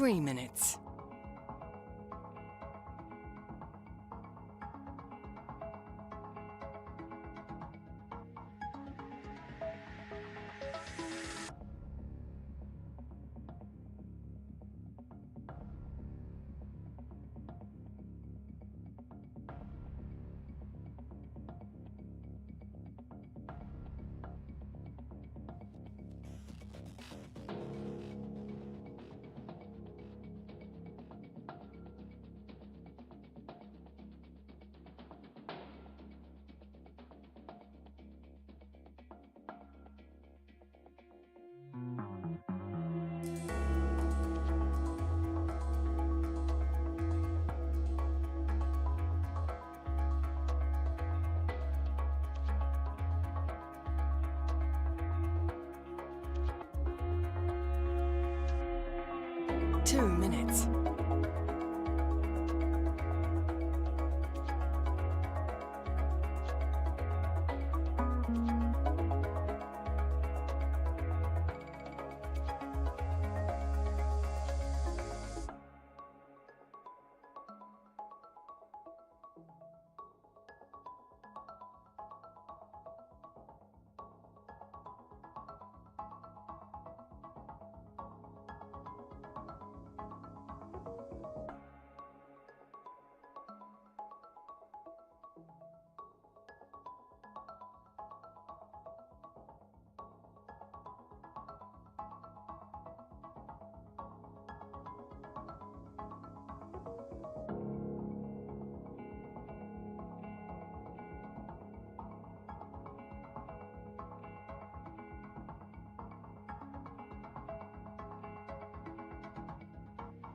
3 minutes. Two minutes.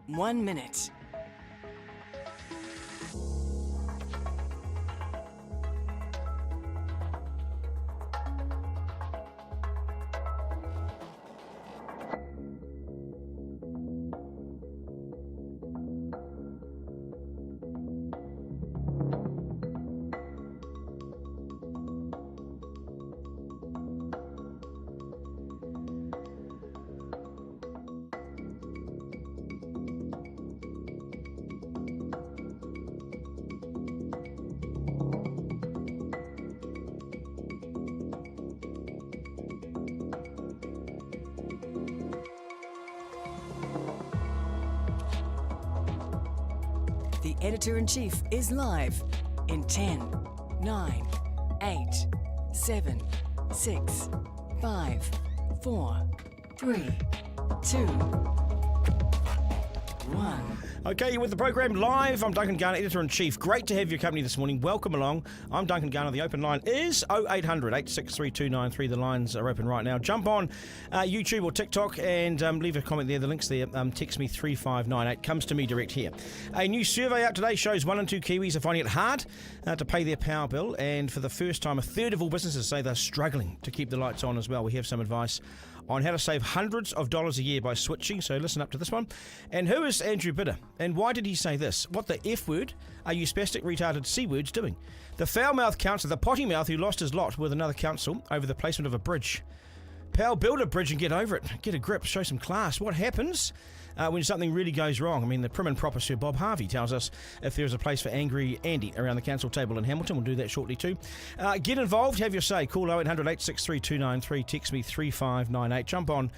One minute. The Editor-in-Chief is live in 10, 9, 8, 7, 6, 5, 4, 3, 2, 1. Okay, you're with the program live. I'm Duncan Garner, Editor-in-Chief. Great to have your company this morning. Welcome along. I'm Duncan Garner. The open line is 0800 863 293. The lines are open right now. Jump on YouTube or TikTok and leave a comment there. The link's there. Text me 3598. Comes to me direct here. A new survey out today shows 1 in 2 Kiwis are finding it hard to pay their power bill. And for the first time, a third of all businesses say they're struggling to keep the lights on as well. We have some advice on how to save hundreds of dollars a year by switching, so listen up to this one. And who is Andrew Bydder? And why did he say this? What the F word are you spastic, retarded C words doing? The foul-mouthed councillor, the potty mouth who lost his lot with another council over the placement of a bridge. Pal, build a bridge and get over it. Get a grip, show some class. What happens when something really goes wrong? I mean, the prim and proper Sir Bob Harvey tells us if there's a place for angry Andy around the council table in Hamilton. We'll do that shortly too. Get involved, have your say. Call 0800 863 293. Text me 3598. Jump on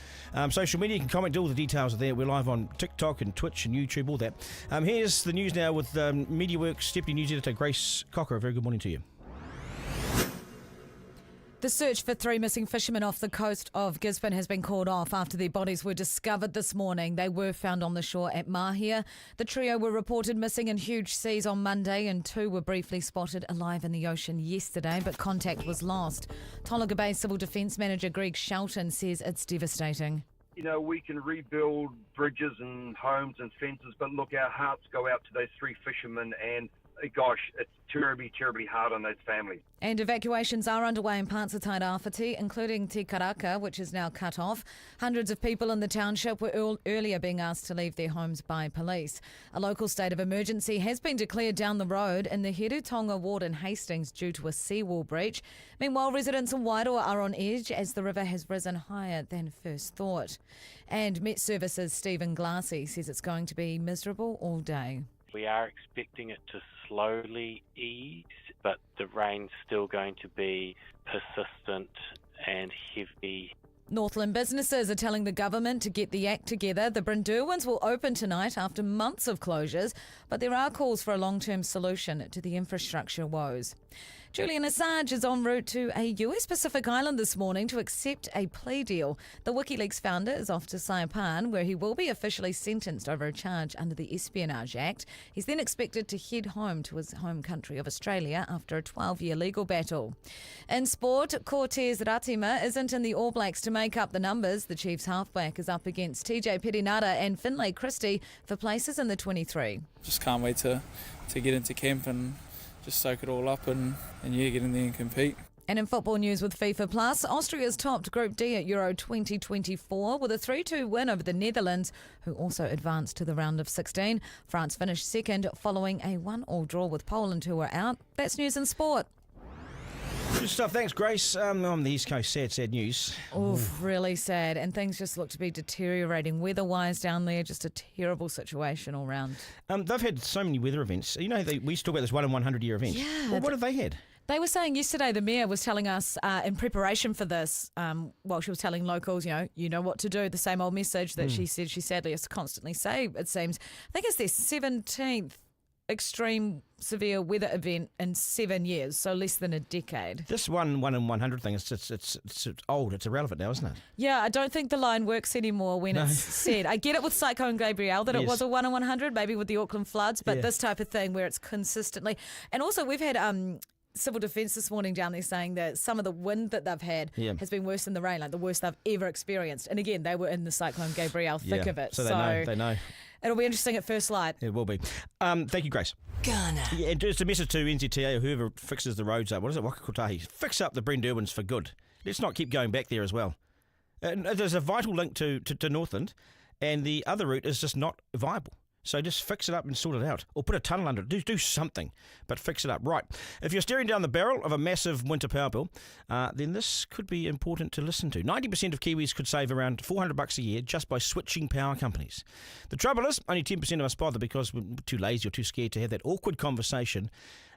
social media. You can comment. All the details are there. We're live on TikTok and Twitch and YouTube, all that. Here's the news now with MediaWorks Deputy News Editor Grace Cocker. A very good morning to you. The search for 3 missing fishermen off the coast of Gisborne has been called off after their bodies were discovered this morning. They were found on the shore at Mahia. The trio were reported missing in huge seas on Monday and 2 were briefly spotted alive in the ocean yesterday, but contact was lost. Tolaga Bay Civil Defence Manager Greg Shelton says it's devastating. You know, we can rebuild bridges and homes and fences, but look, our hearts go out to those 3 fishermen and gosh, it's terribly hard on those families. And evacuations are underway in parts of Tairāwhiti, including Te Karaka, which is now cut off. Hundreds of people in the township were earlier being asked to leave their homes by police. A local state of emergency has been declared down the road in the Herutonga ward in Hastings due to a seawall breach. Meanwhile, residents in Wairoa are on edge as the river has risen higher than first thought. And Met Services' Stephen Glassy says it's going to be miserable all day. We are expecting it to slowly ease, but the rain's still going to be persistent and heavy. Northland businesses are telling the government to get the act together. The Brynderwyns will open tonight after months of closures, but there are calls for a long-term solution to the infrastructure woes. Julian Assange is en route to a US Pacific island this morning to accept a plea deal. The WikiLeaks founder is off to Saipan, where he will be officially sentenced over a charge under the Espionage Act. He's then expected to head home to his home country of Australia after a 12-year legal battle. In sport, Cortez Ratima isn't in the All Blacks to make up the numbers. The Chiefs halfback is up against TJ Perenara and Finlay Christie for places in the 23. Just can't wait to get into camp and just soak it all up and get in there and compete. And in football news with FIFA Plus, Austria's topped Group D at Euro 2024 with a 3-2 win over the Netherlands, who also advanced to the round of 16. France finished second following a 1-1 draw with Poland, who were out. That's news in sport. Good stuff. Thanks, Grace. On the East Coast, sad news. Oof, really sad. And things just look to be deteriorating weather-wise down there. Just a terrible situation all round. They've had so many weather events. You know, we used to talk about this 1 in 100 year event. Yeah. Well, what have they had? They were saying yesterday, the Mayor was telling us in preparation for this, while she was telling locals, you know what to do, the same old message that she said she sadly has to constantly say, it seems. I think it's their 17th extreme severe weather event in 7 years, so less than a decade. This 1 in 100 thing, it's old, it's irrelevant now, isn't it? Yeah, I don't think the line works anymore when it's said. I get it with Cyclone Gabrielle that it was a 1 in 100, maybe with the Auckland floods, but this type of thing where it's consistently. And also we've had Civil Defence this morning down there saying that some of the wind that they've had has been worse than the rain, like the worst they've ever experienced. And again, they were in the Cyclone Gabrielle thick of it. So they know. It'll be interesting at first light. It will be. Thank you, Grace. Garner. Yeah, and just a message to NZTA or whoever fixes the roads up. What is it? Wakakotahi. Fix up the Brynderwyns for good. Let's not keep going back there as well. And there's a vital link to Northland, and the other route is just not viable. So just fix it up and sort it out. Or put a tunnel under it. Do something, but fix it up. Right. If you're staring down the barrel of a massive winter power bill, then this could be important to listen to. 90% of Kiwis could save around $400 a year just by switching power companies. The trouble is, only 10% of us bother because we're too lazy or too scared to have that awkward conversation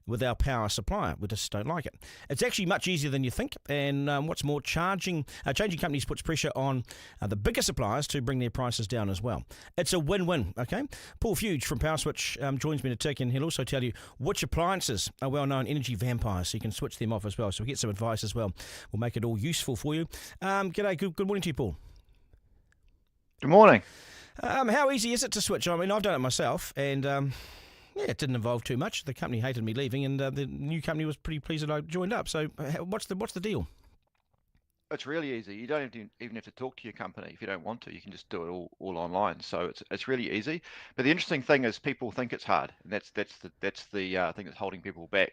with our power supplier. We just don't like it. It's actually much easier than you think, and what's more, changing companies puts pressure on the bigger suppliers to bring their prices down as well. It's a win-win, okay? Paul Fuge from Power Switch joins me in a tick, and he'll also tell you which appliances are well-known energy vampires, so you can switch them off as well. So we get some advice as well. We'll make it all useful for you. G'day, good morning to you, Paul. Good morning. How easy is it to switch? I mean, I've done it myself, and it didn't involve too much. The company hated me leaving, and the new company was pretty pleased that I joined up. So what's the deal? It's really easy. You don't even have to talk to your company if you don't want to. You can just do it all online. So it's really easy. But the interesting thing is people think it's hard, and that's the thing that's holding people back.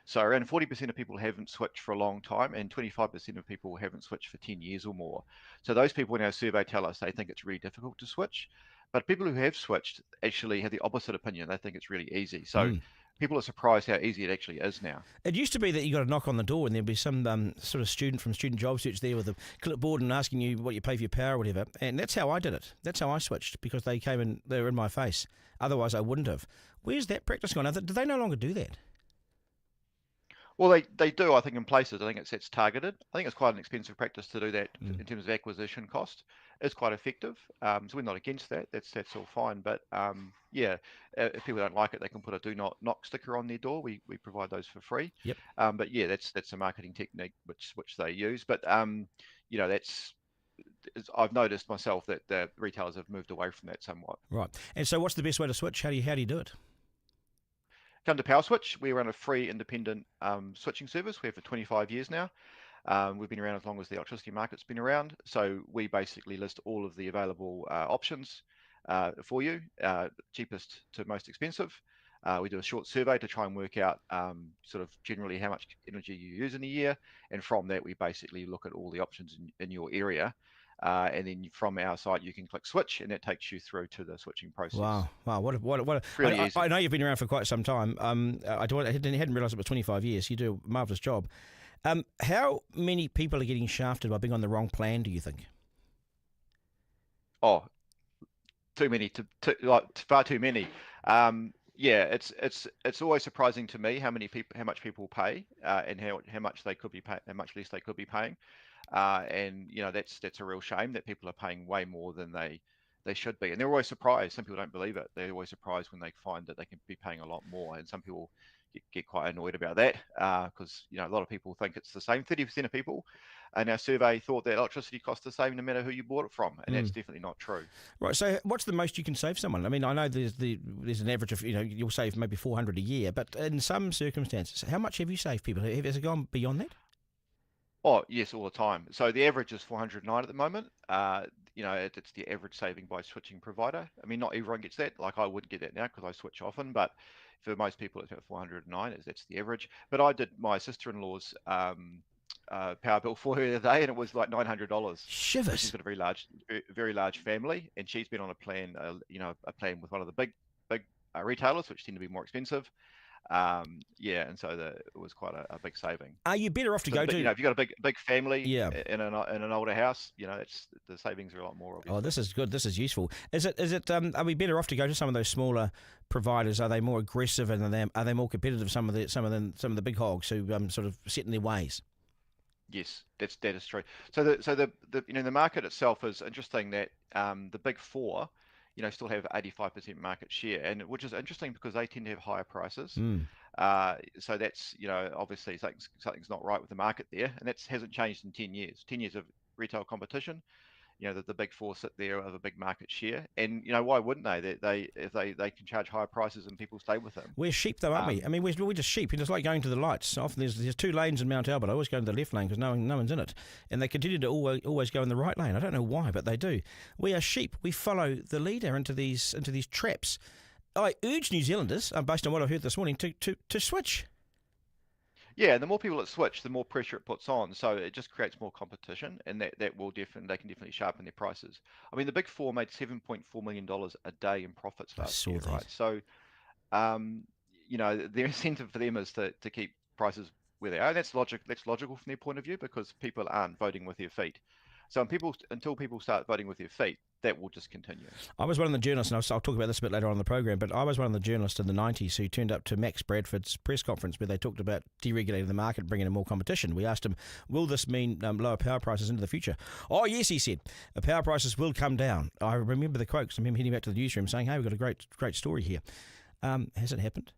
So around 40% of people haven't switched for a long time, and 25% of people haven't switched for 10 years or more. So those people in our survey tell us they think it's really difficult to switch. But people who have switched actually have the opposite opinion. They think it's really easy. So people are surprised how easy it actually is now. It used to be that you got to knock on the door and there'd be some sort of student from Student Job Search there with a clipboard and asking you what you pay for your power or whatever. And that's how I did it. That's how I switched, because they were in my face. Otherwise, I wouldn't have. Where's that practice gone? Do they no longer do that? Well, they do, I think, in places. I think it's targeted. I think it's quite an expensive practice to do that in terms of acquisition cost. It's quite effective. So we're not against that. That's all fine. But if people don't like it, they can put a do not knock sticker on their door. We provide those for free. Yep. But yeah, that's a marketing technique which they use. But I've noticed myself that the retailers have moved away from that somewhat. Right. And so, what's the best way to switch? How do you do it? Come to Power Switch. We run a free independent switching service. We have for 25 years now. We've been around as long as the electricity market's been around. So we basically list all of the available options for you, cheapest to most expensive. We do a short survey to try and work out sort of generally how much energy you use in a year, and from that we basically look at all the options in your area, and then from our site you can click switch, and that takes you through to the switching process. Wow! What? Really easy. I know you've been around for quite some time. I hadn't realised it was 25 years. You do a marvellous job. How many people are getting shafted by being on the wrong plan, do you think? Oh, too many, far too many. Yeah, it's always surprising to me how much people pay, and how much they could be how much less they could be paying, and that's a real shame that people are paying way more than they should be, and they're always surprised. Some people don't believe it. They're always surprised when they find that they can be paying a lot more, and some people get quite annoyed about that, because a lot of people think it's the same. 30% of people in our survey thought that electricity costs the same no matter who you bought it from, and that's definitely not true. Right. So, what's the most you can save someone? I mean, I know there's an average of you'll save maybe $400 a year, but in some circumstances, how much have you saved people? Has it gone beyond that? Oh yes, all the time. So the average is 409 at the moment. It's the average saving by switching provider. I mean, not everyone gets that. Like I wouldn't get that now because I switch often, but for most people, it's about 409. That's the average. But I did my sister-in-law's power bill for her the other day, and it was like $900. Shivers. She's got a very large family, and she's been on a plan, a plan with one of the big retailers, which tend to be more expensive. And so it was quite a big saving. Are you better off to go to? If you've got a big family, Yeah. in an older house, the savings are a lot more. Obviously. Oh, this is good. This is useful. Is it? Are we better off to go to some of those smaller providers? Are they more aggressive, and are they more competitive? Some of the big hogs who sort of set in their ways. Yes, that is true. So the market itself is interesting. That the big four, still have 85% market share, and which is interesting because they tend to have higher prices. So that's obviously something's not right with the market there, and that hasn't changed in 10 years. 10 years of retail competition. The big four sit there of a big market share, and why wouldn't they? If they can charge higher prices and people stay with them. We're sheep though, aren't we? I mean, we're just sheep. It's like going to the lights. Often there's two lanes in Mount Albert. I always go to the left lane because no one's in it, and they continue to always go in the right lane. I don't know why, but they do. We are sheep. We follow the leader into these traps. I urge New Zealanders, based on what I've heard this morning, to switch. Yeah, and the more people that switch, the more pressure it puts on. So it just creates more competition, and that will they can definitely sharpen their prices. I mean, the big four made $7.4 million a day in profits last year, right? So, the incentive for them is to keep prices where they are. And that's logical from their point of view because people aren't voting with their feet. So until people start voting with their feet, that will just continue. I was one of the journalists, and I'll talk about this a bit later on in the program, but I was one of the journalists in the 90s who turned up to Max Bradford's press conference where they talked about deregulating the market, bringing in more competition. We asked him, will this mean lower power prices into the future? Oh, yes, he said. The power prices will come down. I remember the quotes. I remember heading back to the newsroom saying, hey, we've got a great story here. Has it happened?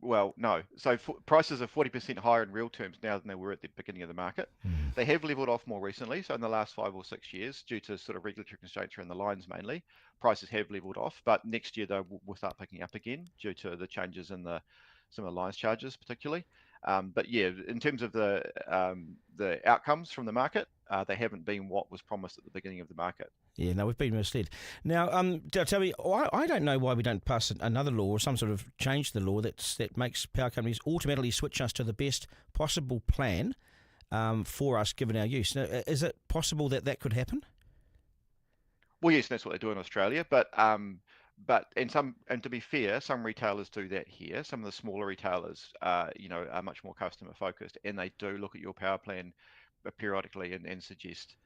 Well, no. So prices are 40% higher in real terms now than they were at the beginning of the market. They have leveled off more recently. So in the last 5 or 6 years, due to sort of regulatory constraints around the lines mainly, prices have leveled off. But next year, though, we'll start picking up again due to the changes in some of the lines charges, particularly. But yeah, in terms of the outcomes from the market, they haven't been what was promised at the beginning of the market. Yeah, no, we've been misled. Now, tell me, I don't know why we don't pass another law or some sort of change to the law that makes power companies automatically switch us to the best possible plan for us given our use. Now, is it possible that could happen? Well, yes, that's what they do in Australia, but to be fair, some retailers do that here. Some of the smaller retailers, are much more customer focused, and they do look at your power plan periodically and suggest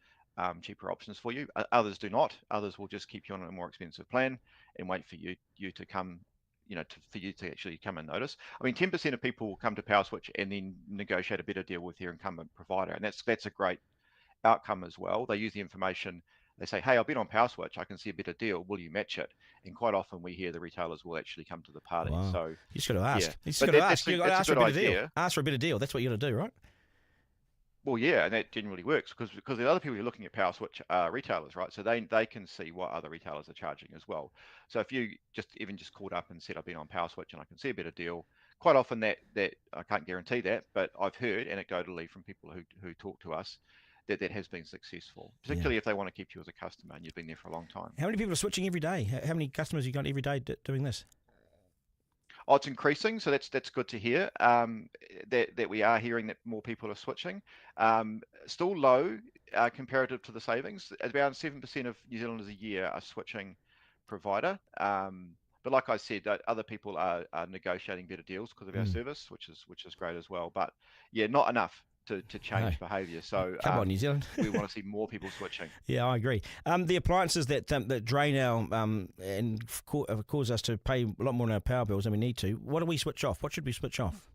cheaper options for you. Others do not. Others will just keep you on a more expensive plan and wait for you to come, for you to actually come and notice. I mean, 10% of people come to PowerSwitch and then negotiate a better deal with their incumbent provider, and that's a great outcome as well. They use the information. They say, hey, I've been on PowerSwitch. I can see a better deal. Will you match it? And quite often we hear the retailers will actually come to the party. Wow. So you just got to ask. Yeah. You just got to ask. You got to ask for a better idea. deal. Ask for a better deal. That's what you got to do, right? Well, yeah, and that generally works because the other people who are looking at PowerSwitch are retailers, right? So they can see what other retailers are charging as well. So if you just called up and said, I've been on PowerSwitch and I can see a better deal, quite often that I can't guarantee that, but I've heard anecdotally from people who talk to us that has been successful, particularly if they want to keep you as a customer and you've been there for a long time. How many people are switching every day? How many customers you got every day doing this? Oh, it's increasing, so that's good to hear. That we are hearing that more people are switching. Still low comparative to the savings. Around 7% of New Zealanders a year are switching provider. But like I said, other people are negotiating better deals because of our service, which is great as well. But yeah, not enough to change behaviour. So Come on, New Zealand. we want to see more people switching. Yeah, I agree. The appliances that drain our and cause us to pay a lot more on our power bills than we need to. What do we switch off? What should we switch off?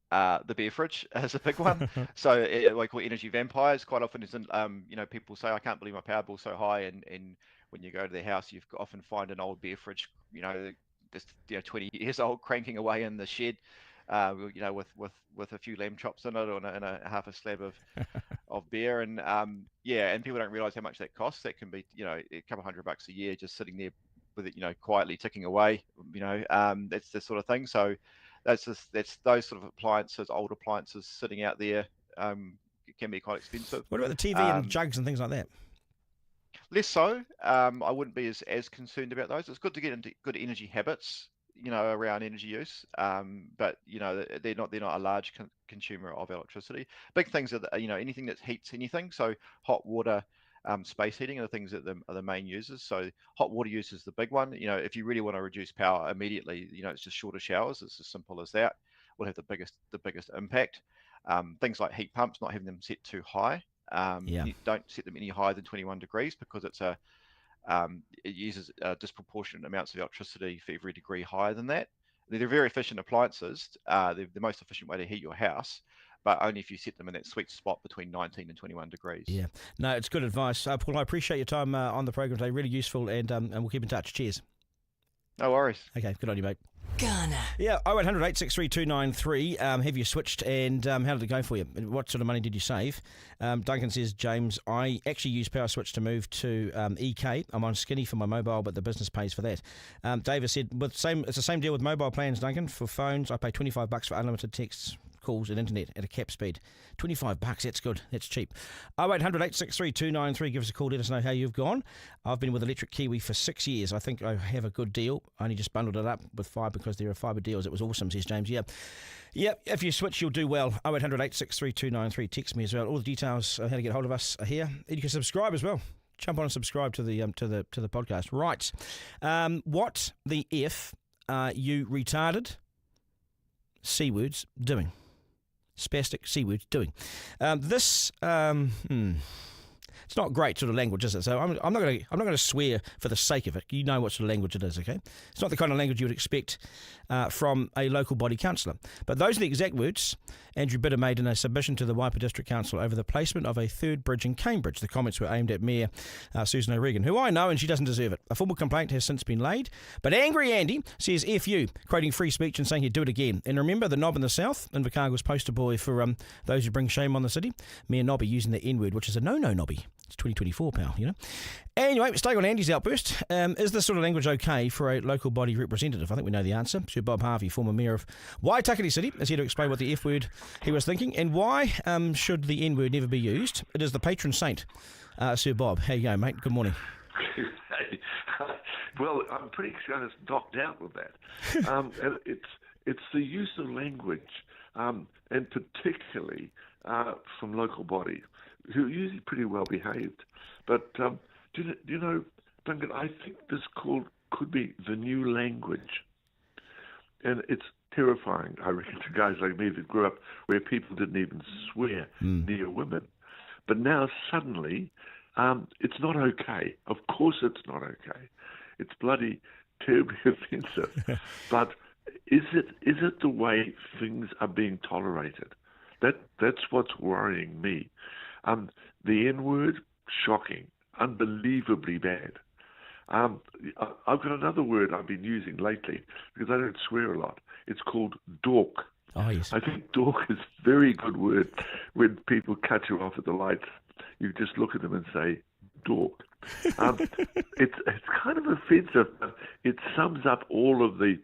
The beer fridge is a big one. So we call energy vampires. Quite often, isn't people say, I can't believe my power bill's so high, and when you go to their house, you often find an old beer fridge, just 20 years old, cranking away in the shed, with a few lamb chops in it, and a half a slab of beer, and and people don't realise how much that costs. That can be a couple $100 a year just sitting there with it, quietly ticking away. That's the sort of thing. So that's those sort of appliances, old appliances sitting out there, can be quite expensive. What about the TV and jugs and things like that? Less so. I wouldn't be as concerned about those. It's good to get into good energy habits, around energy use. But they're not a large consumer of electricity. Big things are anything that heats anything. So hot water, space heating are the things that are the main users. So hot water use is the big one. If you really want to reduce power immediately, it's just shorter showers. It's as simple as that. Will have the biggest impact. Things like heat pumps, not having them set too high. You don't set them any higher than 21 degrees because it uses disproportionate amounts of electricity for every degree higher than that. They're very efficient appliances. They're the most efficient way to heat your house, but only if you set them in that sweet spot between 19 and 21 degrees. Yeah, no, it's good advice. Paul, I appreciate your time on the program today. Really useful, and we'll keep in touch. Cheers. No worries. Okay, good on you, mate. Garner. Yeah, 0800 863 293. Have you switched, and how did it go for you? What sort of money did you save? Duncan says, James, I actually use Power Switch to move to EK. I'm on Skinny for my mobile, but the business pays for that. David said, it's the same deal with mobile plans, Duncan. For phones, I pay $25 for unlimited texts, calls and internet at a cap speed. $25, that's good, that's cheap. 0800 863 293, give us a call, let us know how you've gone. I've been with Electric Kiwi for 6 years. I think I have a good deal. I only just bundled it up with fibre because there are fibre deals. It was awesome, says James. Yeah, if you switch, you'll do well. 0800 863 293, text me as well. All the details on how to get hold of us are here. And you can subscribe as well. Jump on and subscribe to the podcast. Right. What the F are you retarded C-words doing? Spastic C-words doing. It's not great sort of language, is it? So I'm not going to swear for the sake of it. You know what sort of language it is, okay? It's not the kind of language you would expect from a local body councillor. But those are the exact words Andrew Bydder made in a submission to the Waipa District Council over the placement of a third bridge in Cambridge. The comments were aimed at Mayor Susan O'Regan, who I know, and she doesn't deserve it. A formal complaint has since been laid, but Angry Andy says F you, quoting free speech and saying he'd do it again. And remember the knob in the south, Invercargill's poster boy for those who bring shame on the city? Mayor Nobby using the N-word, which is a no-no, Nobby. It's 2024, pal, Anyway, staying on Andy's outburst, is this sort of language okay for a local body representative? I think we know the answer. Sir Bob Harvey, former mayor of Waitakere City, is here to explain what the F word he was thinking and why should the N word never be used. It is the patron saint. Sir Bob, how you going, mate? Good morning. Well, I'm pretty kind of knocked out with that. And it's the use of language, and particularly from local bodies, who are usually pretty well behaved. But do you know, Duncan, I think this could be the new language. And it's terrifying, I reckon, to guys like me that grew up where people didn't even swear near women. But now suddenly, it's not okay. Of course it's not okay. It's bloody terribly offensive. But is it the way things are being tolerated? That's what's worrying me. The N-word, shocking, unbelievably bad. I've got another word I've been using lately because I don't swear a lot. It's called dork. Oh, yes. I think dork is a very good word when people cut you off at the lights. You just look at them and say, dork. It's kind of offensive, but it sums up all of the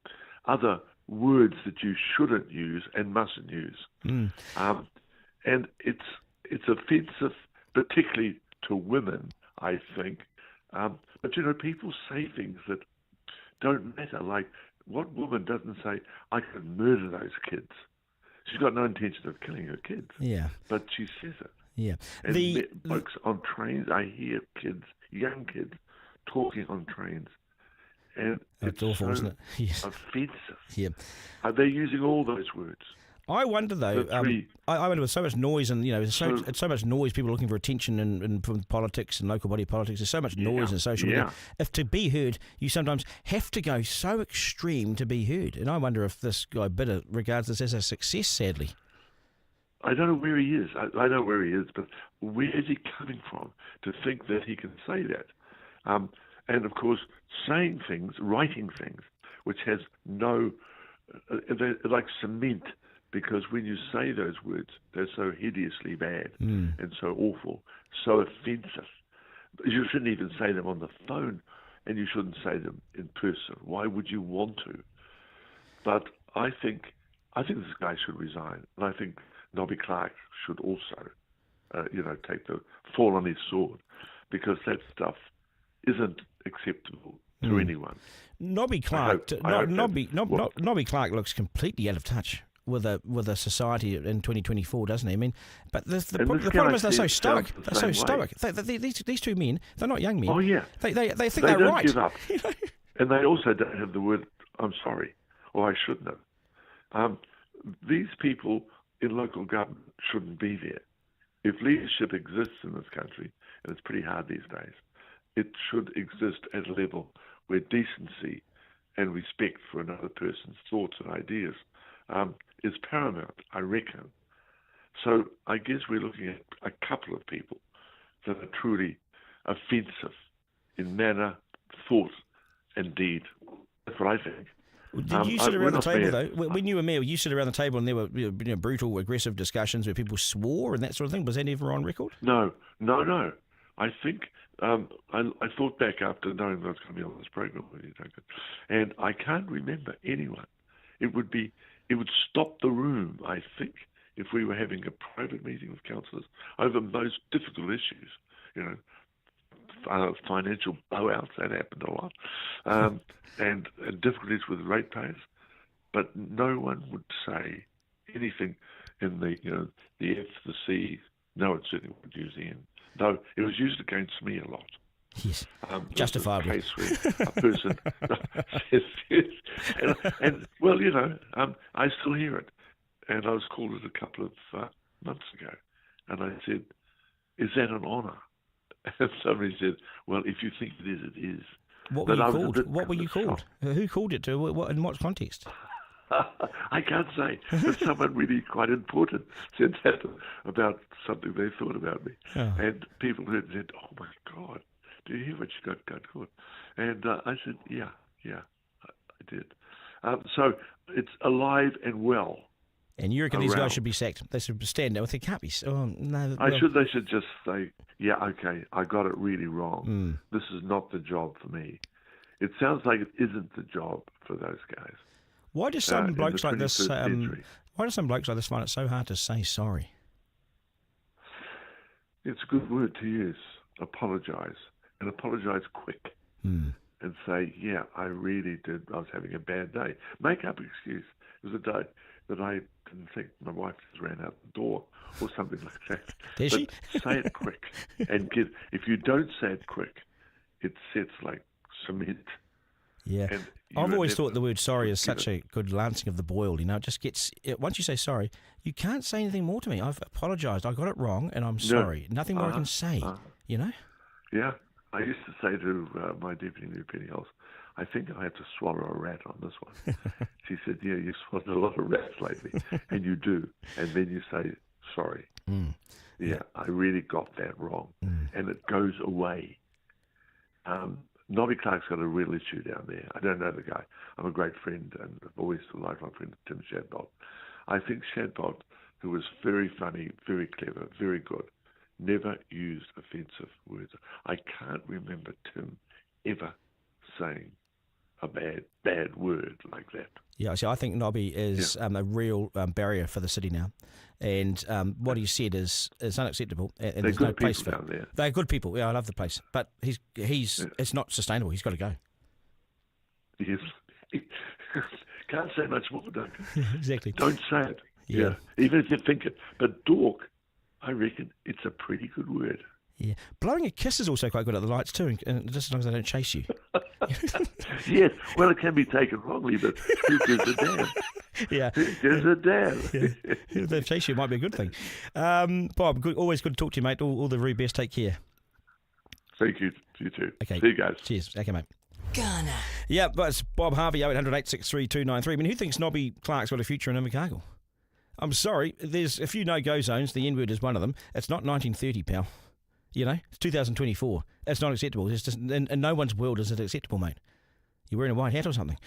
other words that you shouldn't use and mustn't use. And it's offensive, particularly to women, I think. But, people say things that don't matter, like what woman doesn't say, I could murder those kids? She's got no intention of killing her kids. Yeah. But she says it. Yeah. And folks on trains, I hear kids, young kids, talking on trains. And it's awful, isn't it? Yes. Offensive. Yeah. They're using all those words. I wonder though. I wonder with so much noise and it's so much noise. People looking for attention and from politics and local body politics. There's so much noise in social media. If to be heard, you sometimes have to go so extreme to be heard. And I wonder if this guy Bydder regards this as a success. Sadly, I don't know where he is. I know where he is, but where is he coming from to think that he can say that? And of course, saying things, writing things, which has no, they're like cement. Because when you say those words, they're so hideously bad and so awful, so offensive. You shouldn't even say them on the phone, and you shouldn't say them in person. Why would you want to? But I think this guy should resign, and I think Nobby Clark should also, fall on his sword, because that stuff isn't acceptable to anyone. Nobby Clark, Nobby Clark looks completely out of touch with a society in 2024, doesn't he? I mean, but the problem is they're so stoic. They're so stoic. These two men, they're not young men. Oh yeah, they think they're right. They don't give up, and they also don't have the word "I'm sorry" or "I shouldn't have." These people in local government shouldn't be there. If leadership exists in this country, and it's pretty hard these days, it should exist at a level where decency and respect for another person's thoughts and ideas is paramount, I reckon. So I guess we're looking at a couple of people that are truly offensive in manner, thought, and deed. That's what I think. Did you sit around the table, though? When you were mayor, you sit around the table and there were brutal, aggressive discussions where people swore and that sort of thing? Was that ever on record? No. I think I thought back after knowing that I was going to be on this program with you, Duncan, and I can't remember anyone. It would stop the room, I think, if we were having a private meeting with councillors over most difficult issues, financial blowouts, that happened a lot, and difficulties with ratepayers, but no one would say anything in the F, the C. No, it certainly would use the N. No, it was used against me a lot. Yes, justifiably. Case where a person says yes. And I still hear it. And I was called it a couple of months ago. And I said, is that an honour? And somebody said, well, if you think it is, it is. What were you called? What were you called? Who called it to? In what context? I can't say, but someone really quite important said that about something they thought about me. Oh. And people heard said, oh my God, do you hear what you got caught? And I said, yeah, I did. So it's alive and well. And you reckon these guys should be sacked? They should stand there. They can't be. Oh, no. They should just say, yeah, okay, I got it really wrong. This is not the job for me. It sounds like it isn't the job for those guys. Why do some blokes like this? Why do some blokes like this find it so hard to say sorry? It's a good word to use. Apologise, and apologise quick, and say, "Yeah, I really did. I was having a bad day." Make up an excuse. It was a day that I didn't think my wife just ran out the door, or something like that. Did she? Say it quick, and if you don't say it quick, it sets like cement. Yeah, I've always thought the word sorry is such a good lancing of the boil. It just gets, once you say sorry, you can't say anything more to me. I've apologised. I got it wrong, and I'm sorry. Nothing more I can say, Yeah, I used to say to my deputy New Pennyhouse, I think I have to swallow a rat on this one. She said, yeah, you've swallowed a lot of rats lately, and you do. And then you say, sorry. Yeah, I really got that wrong. And it goes away. Nobby Clark's got a real issue down there. I don't know the guy. I'm a great friend, and I've always a lifelong friend of Tim Shadbolt. I think Shadbolt, who was very funny, very clever, very good, never used offensive words. I can't remember Tim ever saying a bad word like that. Yeah, see, I think Nobby is a real barrier for the city now. And what he said is unacceptable. And there's no place for down there. They're good people. Yeah, I love the place. But it's not sustainable. He's got to go. Yes. Can't say much more, Duncan. Exactly. Don't say it. Yeah. Even if you think it. But dork, I reckon it's a pretty good word. Yeah. Blowing a kiss is also quite good at the lights too, and just as long as they don't chase you. Yes, well, it can be taken wrongly, but who gives a damn? Yeah. Who gives a damn? Yeah. If they chase you, it might be a good thing. Bob, always good to talk to you, mate. All the very best. Take care. Thank you. You too. Okay. See you guys. Cheers. Okay, mate. Garner. Yeah, but it's Bob Harvey, 0800 863 293. I mean, who thinks Nobby Clark's got a future in Invercargill? I'm sorry, there's a few no-go zones. The N-word is one of them. It's not 1930, pal. You know, it's 2024. It's not acceptable. It's just, in no one's world is it acceptable, mate. You're wearing a white hat or something.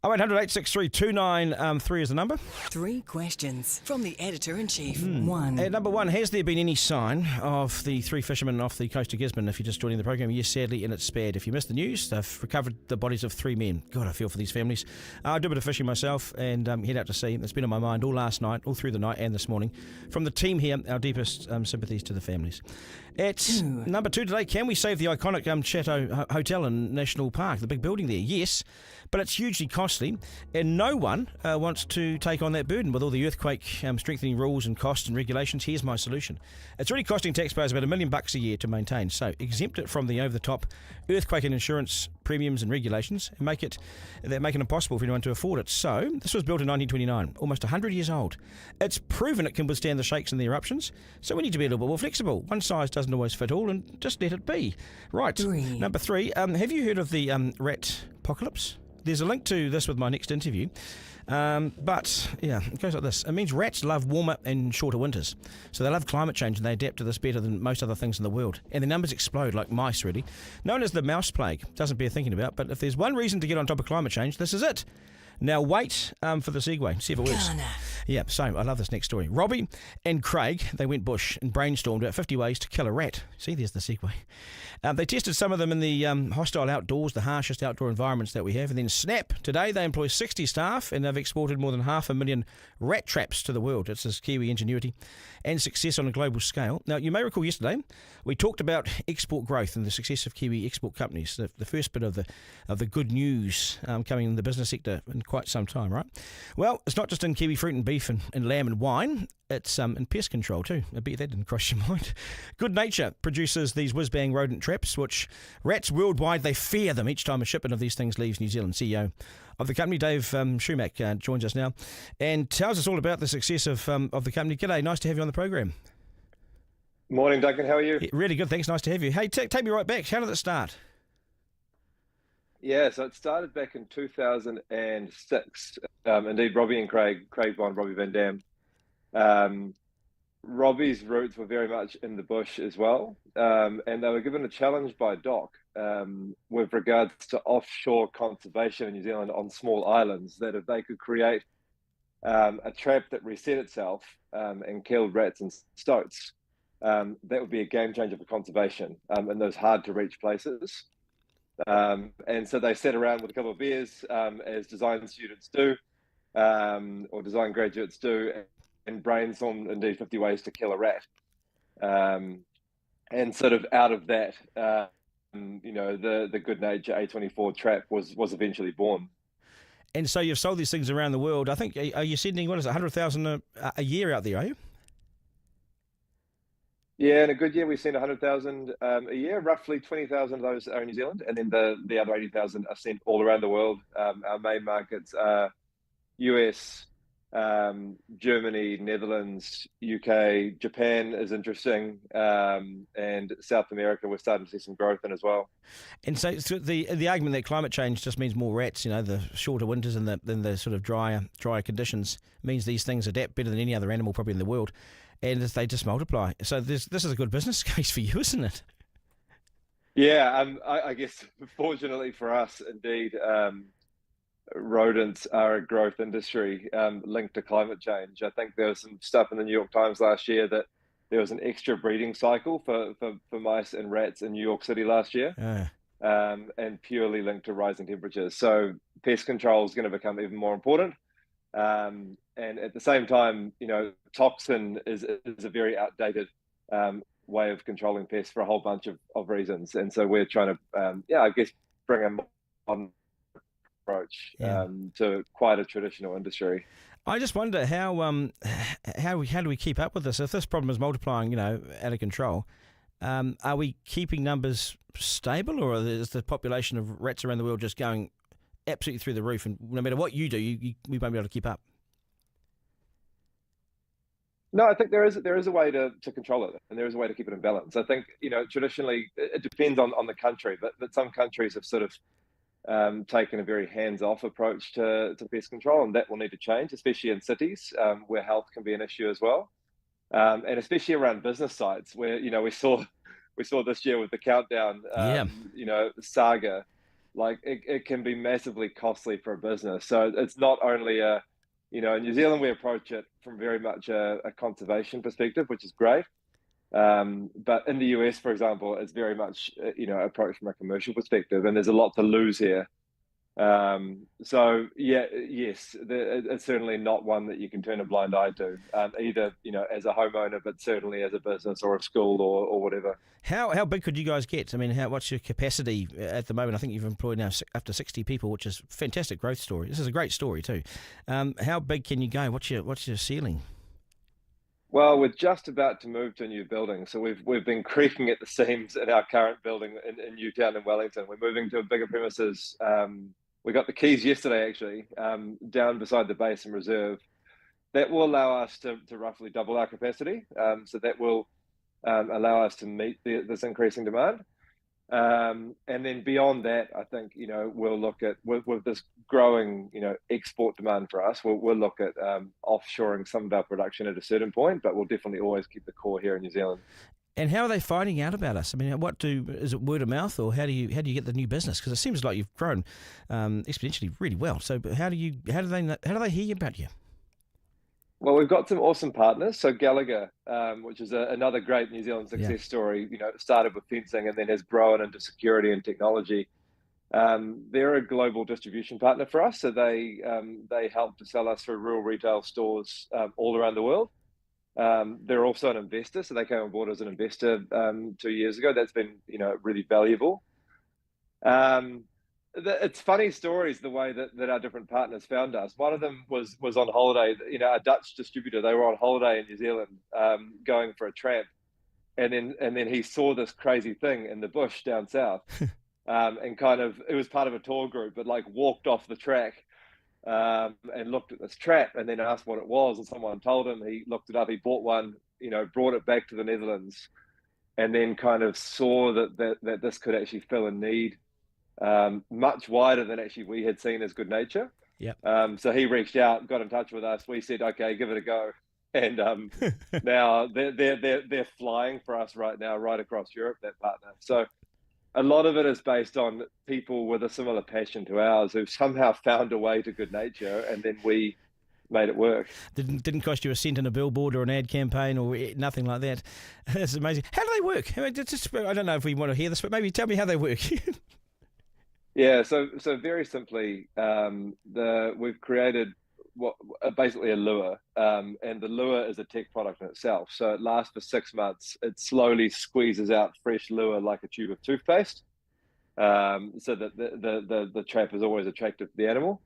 0800 863 293 is the number. 3 questions from the Editor-in-Chief. 1. Number 1, has there been any sign of the 3 fishermen off the coast of Gisborne? If you're just joining the program, yes, sadly, and it's spared. If you missed the news, they've recovered the bodies of 3 men. God, I feel for these families. I do a bit of fishing myself and head out to sea. It's been on my mind all last night, all through the night and this morning. From the team here, our deepest sympathies to the families. It's number 2 today. Can we save the iconic Chateau Hotel in National Park, the big building there? Yes, but it's hugely costly, and no one wants to take on that burden with all the earthquake strengthening rules and costs and regulations. Here's my solution. It's already costing taxpayers about $1 million a year to maintain, so exempt it from the over-the-top earthquake and insurance premiums and regulations, and make it impossible for anyone to afford it. So this was built in 1929, almost 100 years old. It's proven it can withstand the shakes and the eruptions, so we need to be a little bit more flexible. One size doesn't always fit all, and just let it be. Right, 3. Number 3, have you heard of the rat apocalypse? There's a link to this with my next interview. But, yeah, it goes like this. It means rats love warmer and shorter winters. So they love climate change and they adapt to this better than most other things in the world. And their numbers explode like mice, really. Known as the mouse plague. Doesn't bear thinking about, but if there's one reason to get on top of climate change, this is it. Now wait for the segue, see if it works. Garner. Yeah, so I love this next story. Robbie and Craig, they went bush and brainstormed about 50 ways to kill a rat. See, there's the segue. They tested some of them in the hostile outdoors, the harshest outdoor environments that we have, and then snap, today they employ 60 staff and they've exported more than 500,000 rat traps to the world. It's this Kiwi Ingenuity and success on a global scale. Now, you may recall yesterday we talked about export growth and the success of Kiwi export companies, the first bit of the good news coming in the business sector in quite some time, right? Well, it's not just in kiwi fruit and beef and lamb and wine, it's in pest control too. I bet that didn't cross your mind. Good Nature produces these whiz-bang rodent traps, which rats worldwide, they fear them each time a shipment of these things leaves New Zealand. CEO of the company, Dave Shoemack, joins us now and tells us all about the success of the company. G'day, nice to have you on the program. Morning, Duncan. How are you? Yeah, really good, thanks. Nice to have you. Hey, take me right back. How did it start? Yeah, so it started back in 2006. Indeed, Robbie and Craig Bond, Robbie Van Dam. Robbie's roots were very much in the bush as well, and they were given a challenge by Doc with regards to offshore conservation in New Zealand on small islands, that if they could create a trap that reset itself and killed rats and stoats, that would be a game changer for conservation in those hard to reach places. And so they sat around with a couple of beers, as design students do, or design graduates do, and brainstormed indeed 50 ways to kill a rat. And sort of out of that, the Good Nature A24 trap was eventually born. And so you've sold these things around the world. I think, are you sending, 100,000 a year out there, are you? Yeah, in a good year, we've seen 100,000 a year. Roughly 20,000 of those are in New Zealand, and then the other 80,000 are sent all around the world. Our main markets are US, Germany, Netherlands, UK, Japan is interesting, and South America we're starting to see some growth in as well. And so the argument that climate change just means more rats, the shorter winters and the sort of drier conditions means these things adapt better than any other animal probably in the world. And they just multiply. So this is a good business case for you, isn't it? Yeah, I guess fortunately for us, indeed, rodents are a growth industry linked to climate change. I think there was some stuff in the New York Times last year that there was an extra breeding cycle for mice and rats in New York City last year, and purely linked to rising temperatures. So pest control is going to become even more important. And at the same time, toxin is a very outdated way of controlling pests for a whole bunch of reasons. And so we're trying to, bring a modern approach. approach Yeah. to quite a traditional industry. I just wonder how do we keep up with this? If this problem is multiplying, out of control, are we keeping numbers stable, or is the population of rats around the world just going absolutely through the roof? And no matter what you do, we won't be able to keep up. No, I think there is a way to control it, and there is a way to keep it in balance. I think traditionally it depends on the country, but some countries have sort of taken a very hands-off approach to pest control, and that will need to change, especially in cities where health can be an issue as well, and especially around business sites where we saw this year with the countdown, saga. Like it can be massively costly for a business. So it's not only in New Zealand, we approach it from very much a conservation perspective, which is great. But in the US, for example, it's very much, approached from a commercial perspective, and there's a lot to lose here. It's certainly not one that you can turn a blind eye to, either, as a homeowner, but certainly as a business or a school or whatever. How big could you guys get? I mean, what's your capacity at the moment? I think you've employed now up to 60 people, which is a fantastic growth story. This is a great story too. How big can you go? What's your ceiling? Well, we're just about to move to a new building, so we've been creaking at the seams in our current building in Newtown in Wellington. We're moving to a bigger premises. We got the keys yesterday, actually, down beside the base and reserve. That will allow us to roughly double our capacity. So that will allow us to meet this increasing demand. And then beyond that, I think, we'll look at, with this growing, export demand for us, we'll look at offshoring some of our production at a certain point, but we'll definitely always keep the core here in New Zealand. And how are they finding out about us? I mean, is it word of mouth, or how do you get the new business? Because it seems like you've grown exponentially really well. So how do they hear about you? Well, we've got some awesome partners. So Gallagher, which is another great New Zealand success story, started with fencing and then has grown into security and technology. They're a global distribution partner for us. So they help to sell us through rural retail stores all around the world. They're also an investor, so they came on board as an investor 2 years ago. That's been, really valuable. It's funny stories the way that our different partners found us. One of them was on holiday. A Dutch distributor. They were on holiday in New Zealand, going for a tramp, and then he saw this crazy thing in the bush down south, and it was part of a tour group, but walked off the track. And looked at this trap and then asked what it was, and someone told him. He looked it up, he bought one, brought it back to the Netherlands, and then saw that this could actually fill a need much wider than actually we had seen as good nature. So he reached out, got in touch with us. We said, okay, give it a go. And now they're flying for us right now, right across Europe, that partner. So a lot of it is based on people with a similar passion to ours who've somehow found a way to good nature, and then we made it work. Didn't cost you a cent in a billboard or an ad campaign or nothing like that. That's amazing. How do they work? I don't know if we want to hear this, but maybe tell me how they work. Yeah, so very simply, we've created basically a lure, and the lure is a tech product in itself. So it lasts for 6 months. It slowly squeezes out fresh lure like a tube of toothpaste, so that the trap is always attractive to the animal.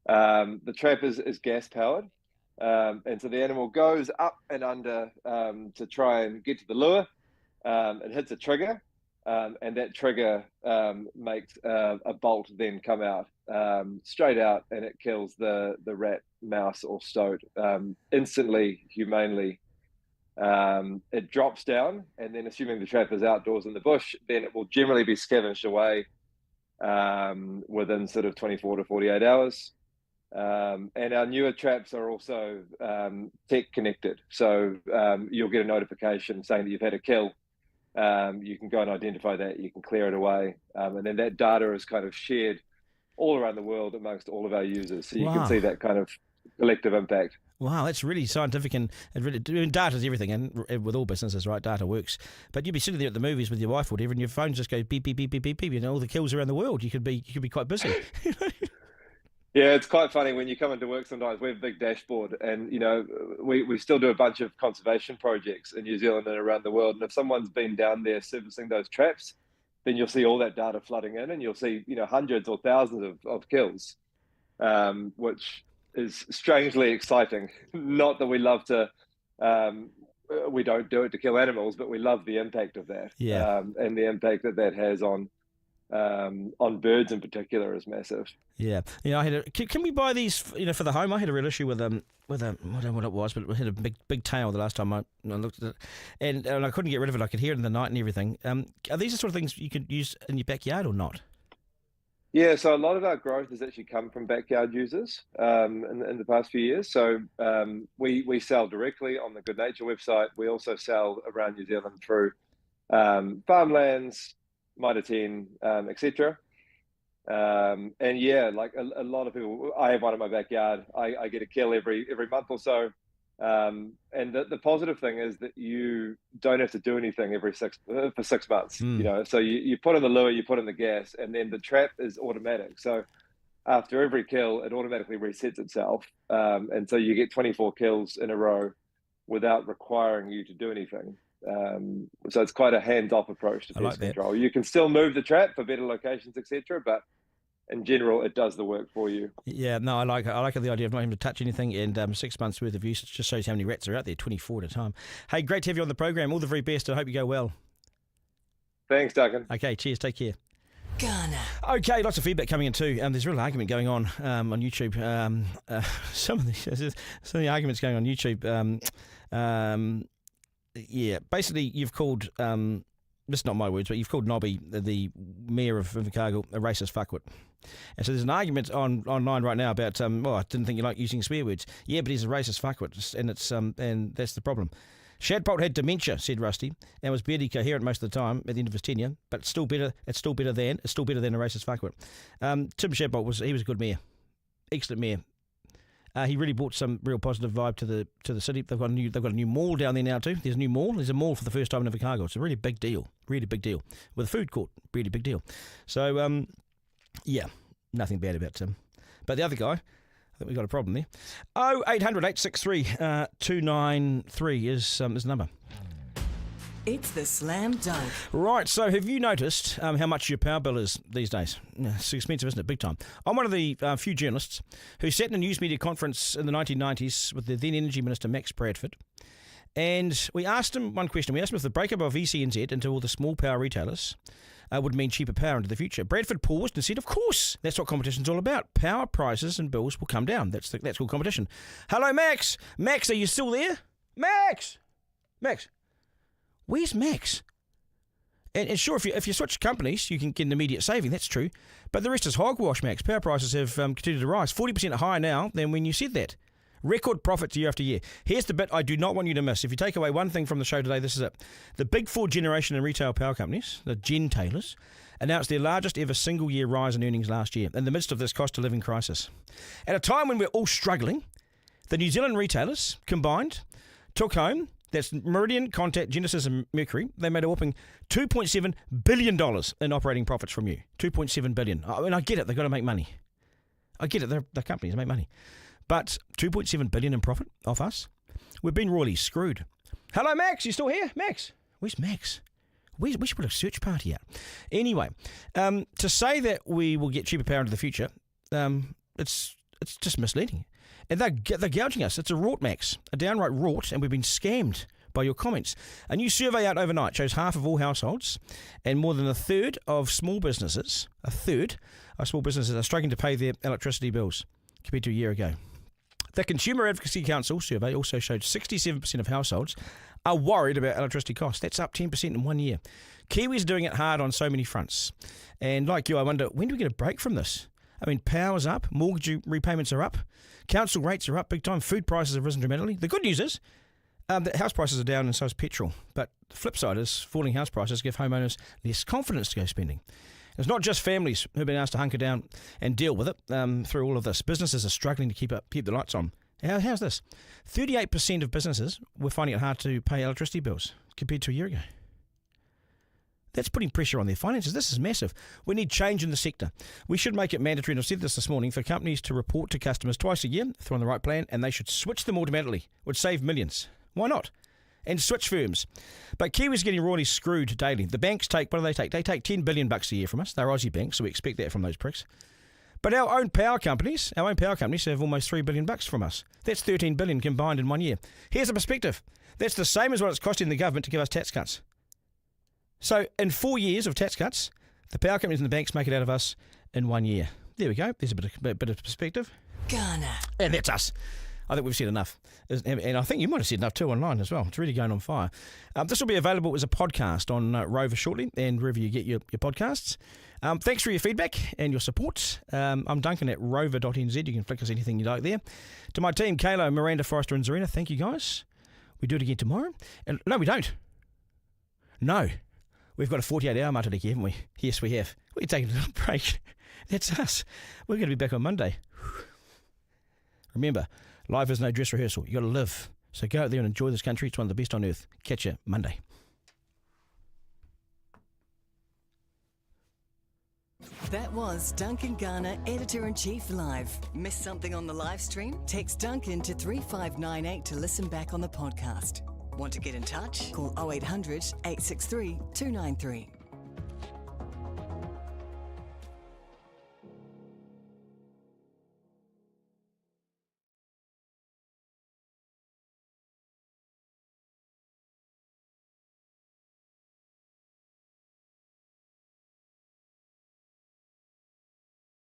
The trap is gas powered, and so the animal goes up and under to try and get to the lure. It hits a trigger, and that trigger makes a bolt then come out straight out, and it kills the rat, mouse, or stoat instantly, humanely. It drops down, and then, assuming the trap is outdoors in the bush, then it will generally be scavenged away within sort of 24 to 48 hours. And our newer traps are also tech connected, so you'll get a notification saying that you've had a kill. You can go and identify that, you can clear it away, and then that data is kind of shared all around the world amongst all of our users, so you can see that kind of collective impact. Wow, that's really scientific, and data is everything, and with all businesses, right, data works. But you'd be sitting there at the movies with your wife or whatever, and your phone just goes beep, beep, beep, beep, beep, beep, all the kills around the world. You could be quite busy. Yeah, it's quite funny when you come into work sometimes. We have a big dashboard, and we still do a bunch of conservation projects in New Zealand and around the world. And if someone's been down there servicing those traps, then you'll see all that data flooding in, and you'll see hundreds or thousands of kills. which is strangely exciting. Not that we love to, we don't do it to kill animals, but we love the impact of that. Yeah. And the impact that has on birds in particular is massive. Yeah, I had can we buy these, for the home? I had a real issue with a I don't know what it was, but it had a big tail the last time I looked at it, and I couldn't get rid of it. I could hear it in the night and everything. Are these the sort of things you could use in your backyard or not? Yeah, so a lot of our growth has actually come from backyard users in the past few years. So we sell directly on the Good Nature website. We also sell around New Zealand through farmlands, Mitre 10, etc. And yeah, like a lot of people, I have one in my backyard. I get a kill every month or so. And the positive thing is that you don't have to do anything for 6 months. So you put in the lure, you put in the gas, and then the trap is automatic. So after every kill, it automatically resets itself. And so you get 24 kills in a row without requiring you to do anything. So it's quite a hands-off approach to pest control. You can still move the trap for better locations, etc., but in general, it does the work for you. Yeah, no, I like the idea of not having to touch anything, and 6 months worth of use. It just shows how many rats are out there, 24 at a time. Hey, great to have you on the program. All the very best. I hope you go well. Thanks, Duncan. Okay, cheers. Take care. Garner. Okay, lots of feedback coming in too. There's a real argument going on YouTube. Some of the arguments going on YouTube. Yeah, basically you've called, this is not my words, but you've called Nobby, the mayor of Invercargill, a racist fuckwit. And so there's an argument online right now about, I didn't think you like using swear words. Yeah, but he's a racist fuckwit, and that's the problem. Shadbolt had dementia, said Rusty, and was barely coherent most of the time at the end of his tenure, but it's still better than a racist fuckwit. Tim Shadbolt was a good mayor, excellent mayor. He really brought some real positive vibe to the city. They've got a new mall down there now too. There's a new mall. There's a mall for the first time in Invercargill. It's a really big deal, with a food court, really big deal. So yeah, nothing bad about Tim. But the other guy, I think we've got a problem there. 0800 863 293 is the number. It's the slam dunk. Right, so have you noticed how much your power bill is these days? It's expensive, isn't it? Big time. I'm one of the few journalists who sat in a news media conference in the 1990s with the then Energy Minister, Max Bradford, and we asked him one question. We asked him if the breakup of ECNZ into all the small power retailers would mean cheaper power into the future. Bradford paused and said, of course, that's what competition's all about. Power prices and bills will come down. That's called competition. Hello, Max. Max, are you still there? Max! Where's Max? And sure, if you switch companies, you can get an immediate saving. That's true. But the rest is hogwash, Max. Power prices have continued to rise. 40% higher now than when you said that. Record profits year after year. Here's the bit I do not want you to miss. If you take away one thing from the show today, this is it. The big four generation and retail power companies, the Gen-tailers, announced their largest ever single-year rise in earnings last year in the midst of this cost-of-living crisis. At a time when we're all struggling, the New Zealand retailers combined took home, that's Meridian, Contact, Genesis and Mercury, they made a whopping $2.7 billion in operating profits from you. $2.7 billion. I mean, I get it, they've got to make money. I get it, they're companies, they make money. But $2.7 billion in profit off us? We've been royally screwed. Hello, Max, you still here? Max? Where's Max? We should put a search party out. Anyway, to say that we will get cheaper power into the future, it's just misleading. And they're gouging us. It's a rort, Max, a downright rort, and we've been scammed by your comments. A new survey out overnight shows half of all households and more than a third of small businesses, are struggling to pay their electricity bills compared to a year ago. The Consumer Advocacy Council survey also showed 67% of households are worried about electricity costs. That's up 10% in 1 year. Kiwis are doing it hard on so many fronts. And like you, I wonder, when do we get a break from this? I mean, power's up, mortgage repayments are up, council rates are up big time, food prices have risen dramatically. The good news is that house prices are down and so is petrol. But the flip side is falling house prices give homeowners less confidence to go spending. It's not just families who've been asked to hunker down and deal with it through all of this. Businesses are struggling to keep the lights on. How's this? 38% of businesses were finding it hard to pay electricity bills compared to a year ago. That's putting pressure on their finances. This is massive. We need change in the sector. We should make it mandatory, and I've said this morning, for companies to report to customers twice a year if they're on the right plan, and they should switch them automatically. It would save millions. Why not? And switch firms. But Kiwis are getting royally screwed daily. The banks take, what do they take? They take $10 billion a year from us. They're Aussie banks, so we expect that from those pricks. But our own power companies have almost $3 billion from us. That's $13 billion combined in 1 year. Here's a perspective. That's the same as what it's costing the government to give us tax cuts. So in 4 years of tax cuts, the power companies and the banks make it out of us in 1 year. There we go. There's a bit of perspective. Garner. And that's us. I think we've said enough. And I think you might have said enough too online as well. It's really going on fire. This will be available as a podcast on Rover shortly and wherever you get your podcasts. Thanks for your feedback and your support. I'm Duncan at rover.nz. You can flick us anything you like there. To my team, Kayla, Miranda, Forrester and Zarina, thank you guys. We do it again tomorrow. And no, we don't. No. We've got a 48-hour matariki, haven't we? Yes, we have. We're taking a little break. That's us. We're going to be back on Monday. Remember, life is no dress rehearsal. You got to live. So go out there and enjoy this country. It's one of the best on earth. Catch you Monday. That was Duncan Garner, Editor-in-Chief Live. Missed something on the live stream? Text Duncan to 3598 to listen back on the podcast. Want to get in touch? Call 0800 863 293.